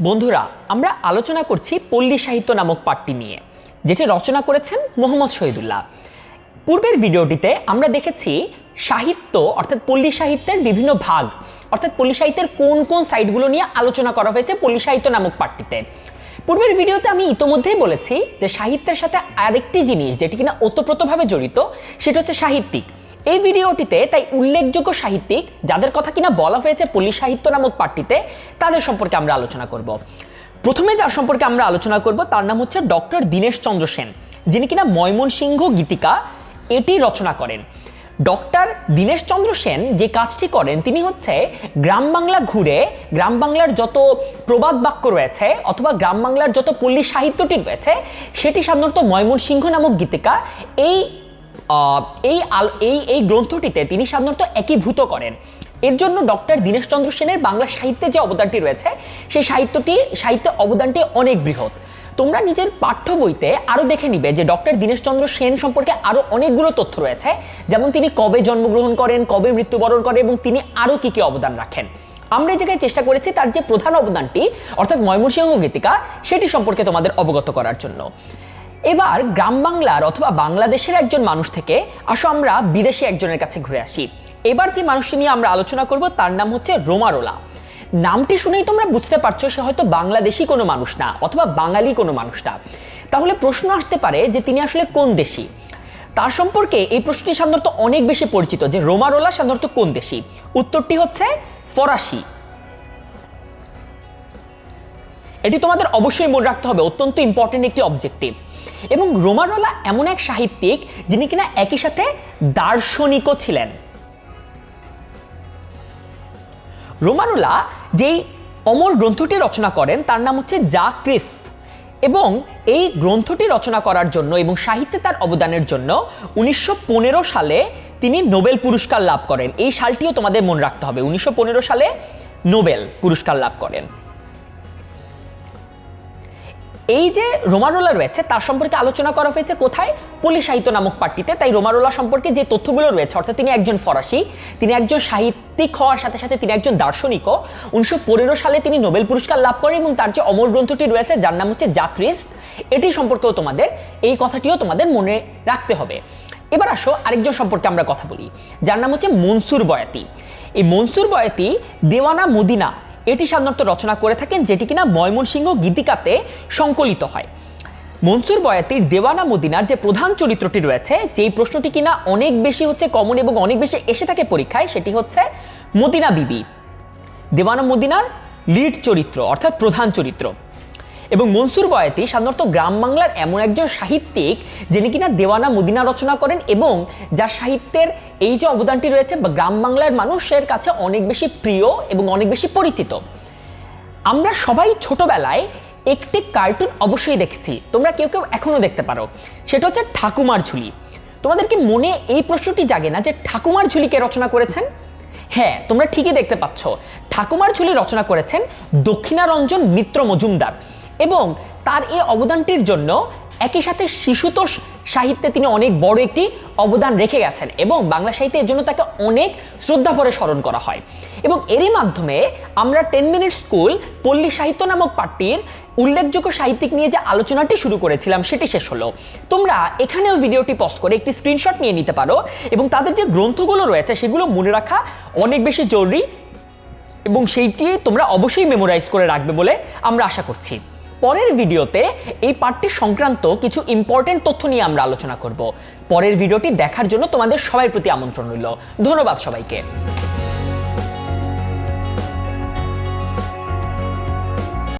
বন্ধুরা, আমরা আলোচনা করছি পল্লী সাহিত্য নামক পাঠটি নিয়ে, যেটি রচনা করেছেন মোহাম্মদ শহীদুল্লাহ। পূর্বের ভিডিওটিতে আমরা দেখেছি সাহিত্য অর্থাৎ পল্লী সাহিত্যের বিভিন্ন ভাগ, অর্থাৎ পল্লী সাহিত্যের কোন কোন সাইটগুলো নিয়ে আলোচনা করা হয়েছে পল্লী সাহিত্য নামক পাঠটিতে। পূর্বের ভিডিওতে আমি ইতোমধ্যেই বলেছি যে সাহিত্যের সাথে আরেকটি জিনিস যেটি কিনা ওতপ্রোতভাবে জড়িত, সেটা হচ্ছে সাহিত্যিক। এই ভিডিওটিতে তাই উল্লেখযোগ্য সাহিত্যিক যাদের কথা কিনা বলা হয়েছে পল্লী সাহিত্য নামক পাঠটিতে, তাদের সম্পর্কে আমরা আলোচনা করব। প্রথমে যার সম্পর্কে আমরা আলোচনা করব তার নাম হচ্ছে ডক্টর দীনেশচন্দ্র সেন, যিনি কিনা ময়মনসিংহ গীতিকা এটি রচনা করেন। ডক্টর দীনেশচন্দ্র সেন যে কাজটি করেন, তিনি হচ্ছে গ্রাম বাংলা ঘুরে গ্রাম বাংলার যত প্রবাদ বাক্য রয়েছে অথবা গ্রাম বাংলার যত পল্লী সাহিত্যটি রয়েছে সেটি সাধারণত ময়মনসিংহ নামক গীতিকা এই গ্রন্থটিতে তিনি সাধারণত একীভূত করেন। এর জন্য ডক্টর দীনেশচন্দ্র সেনের বাংলা সাহিত্যে যে অবদানটি রয়েছে সেই সাহিত্যে অবদানটি অনেক বৃহৎ। তোমরা নিজের পাঠ্য বইতে আরও দেখে নিবে যে ডক্টর দীনেশচন্দ্র সেন সম্পর্কে আরও অনেকগুলো তথ্য রয়েছে, যেমন তিনি কবে জন্মগ্রহণ করেন, কবে মৃত্যুবরণ করেন এবং তিনি আরও কী কী অবদান রাখেন। আমরা এই জায়গায় চেষ্টা করেছি তার যে প্রধান অবদানটি অর্থাৎ ময়মনসিংহ গীতিকা সেটি সম্পর্কে তোমাদের অবগত করার জন্য। এবার গ্রাম বাংলার অথবা বাংলাদেশের একজন মানুষ থেকে আসো আমরা বিদেশি একজনের কাছে ঘুরে আসি। এবার যে মানুষটি নিয়ে আমরা আলোচনা করব তার নাম হচ্ছে রোমারোলা। নামটি শুনেই তোমরা বুঝতে পারছো সে হয়তো বাংলাদেশি কোনো মানুষ না অথবা বাঙালি কোনো মানুষ না। তাহলে প্রশ্ন আসতে পারে যে তিনি আসলে কোন দেশি। তার সম্পর্কে এই প্রশ্নটি সাধারণত অনেক বেশি পরিচিত যে রোমারোলা সাধারণত কোন দেশি। উত্তরটি হচ্ছে ফরাসি। এটি তোমাদের অবশ্যই মনে রাখতে হবে, অত্যন্ত ইম্পর্টেন্ট একটি অবজেক্টিভ। এবং রোমারোলা এমন এক সাহিত্যিক যিনি কিনা একই সাথে দার্শনিকও ছিলেন। রোমারোলা যেই অমর গ্রন্থটি রচনা করেন তার নাম হচ্ছে যা ক্রিস্ত, এবং এই গ্রন্থটি রচনা করার জন্য এবং সাহিত্যে তার অবদানের জন্য 1915 সালে তিনি নোবেল পুরস্কার লাভ করেন। এই সালটিও তোমাদের মনে রাখতে হবে, 1915 সালে নোবেল পুরস্কার লাভ করেন। এই যে রোমারোলা রয়েছে তার সম্পর্কে আলোচনা করা হয়েছে কোথায়? পল্লী সাহিত্য নামক পাঠটিতে। তাই রোমারোলা সম্পর্কে যে তথ্যগুলো রয়েছে, অর্থাৎ তিনি একজন ফরাসি, তিনি একজন সাহিত্যিক হওয়ার সাথে সাথে তিনি একজন দার্শনিকও। 1915 সালে তিনি নোবেল পুরস্কার লাভ করেন এবং তার যে অমর গ্রন্থটি রয়েছে যার নাম হচ্ছে যা ক্রিস্ত, এটি সম্পর্কেও তোমাদের এই কথাটিও তোমাদের মনে রাখতে হবে। এবার আসো আরেকজন সম্পর্কে আমরা কথা বলি, যার নাম হচ্ছে মনসুর বয়াতি। এই মনসুর বয়াতি দেওয়ানা মদিনা এটি সাধারণত রচনা করে থাকেন, যেটি কিনা ময়মনসিংহ গীতিকাতে সংকলিত হয়। মনসুর বয়াতির দেওয়ানা মদিনার যে প্রধান চরিত্রটি রয়েছে, যেই প্রশ্নটি কিনা অনেক বেশি হচ্ছে কমন এবং অনেক বেশি এসে থাকে পরীক্ষায়, সেটি হচ্ছে মদিনা বিবি। দেওয়ানা মদিনার লিড চরিত্র অর্থাৎ প্রধান চরিত্র। এবং মনসুর বয়াতি সাধারণত গ্রাম বাংলার এমন একজন সাহিত্যিক যিনি কিনা দেওয়ানা মদিনা রচনা করেন এবং যার সাহিত্যের এই যে অবদানটি রয়েছে বা গ্রাম বাংলার মানুষের কাছে অনেক বেশি প্রিয় এবং অনেক বেশি পরিচিত। আমরা সবাই ছোটবেলায় একটি কার্টুন অবশ্যই দেখেছি, তোমরা কেউ কেউ এখনো দেখতে পারো, সেটা হচ্ছে ঠাকুমার ঝুলি। তোমাদের কি মনে এই প্রশ্নটি জাগে না যে ঠাকুমার ঝুলি কে রচনা করেছেন? হ্যাঁ, তোমরা ঠিকই দেখতে পাচ্ছ, ঠাকুমার ঝুলি রচনা করেছেন দক্ষিণারঞ্জন মিত্র মজুমদার। এবং তার এই অবদানটির জন্য একই সাথে শিশুতোষ সাহিত্যে তিনি অনেক বড় একটি অবদান রেখে গেছেন এবং বাংলা সাহিত্যের জন্য তাকে অনেক শ্রদ্ধা ভরে স্মরণ করা হয়। এবং এরই মাধ্যমে আমরা 10 মিনিট স্কুল পল্লী সাহিত্য নামক পাঠটির উল্লেখযোগ্য সাহিত্যিক নিয়ে যে আলোচনাটি শুরু করেছিলাম সেটি শেষ হলো। তোমরা এখানেও ভিডিওটি পজ করে একটি স্ক্রিনশট নিয়ে নিতে পারো এবং তাদের যে গ্রন্থগুলো রয়েছে সেগুলো মনে রাখা অনেক বেশি জরুরি এবং সেইটি তোমরা অবশ্যই মেমোরাইজ করে রাখবে বলে আমরা আশা করছি। পরের ভিডিওতে এই পাঠটি সংক্রান্ত কিছু ইম্পর্টেন্ট তথ্য নিয়ে আমরা আলোচনা করব। পরের ভিডিওটি দেখার জন্য তোমাদের সবার প্রতি আমন্ত্রণ রইল। ধন্যবাদ সবাইকে।